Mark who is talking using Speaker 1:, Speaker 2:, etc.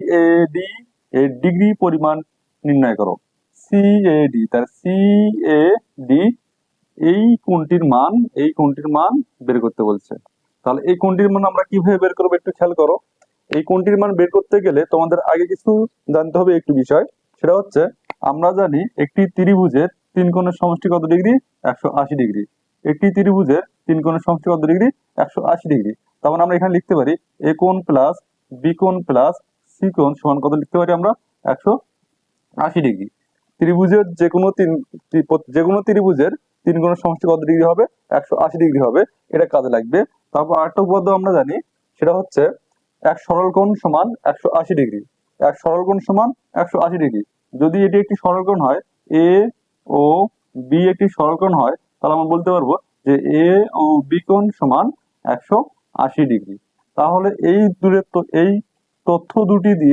Speaker 1: CAD এর degree পরিমাণ নির্ণয় করো। CAD তার CAD এই কোণটির মান বের করতে বলছে। তাহলে এই কোণটির মান আমরা কিভাবে বের করবো একটু খেয়াল করো। এই কোণটির মান বের করতে গেলে তোমাদের আগে কিছু জানতে হবে একটু বিষয়। সেটা হচ্ছে আমরা জানি একটি ত্রিভুজের তিন কোণের সমষ্টি কত ডিগ্রি? 180 ডিগ্রি। একটি ত্রিভুজের তিন কোণের সমষ্টি কত ডিগ্রি? 180 ডিগ্রি। তার মানে আমরা এখানে লিখতে পারি এ কোণ প্লাস বি কোণ প্লাস সি কোণ সমান কত লিখতে পারি আমরা? 180 ডিগ্রি। ত্রিভুজের যেকোনো ত্রিভুজের তিন কোণের সমষ্টি কত ডিগ্রি হবে? 180 ডিগ্রি হবে। এটা কাজে লাগবে। তারপর আরেকটা উপপাদ্য আমরা জানি, সেটা হচ্ছে এক সরল কোণ সমান 180 ডিগ্রি। এক সরল কোণ সমান 180 ডিগ্রি। যদি এটি একটি সরল কোণ হয়, এ ও বি একটি সরল কোণ হয়, তাহলে আমরা বলতে পারবো যে এ ও বি কোণ সমান 180 ডিগ্রি। তাহলে এই তথ্য দুটি দিয়ে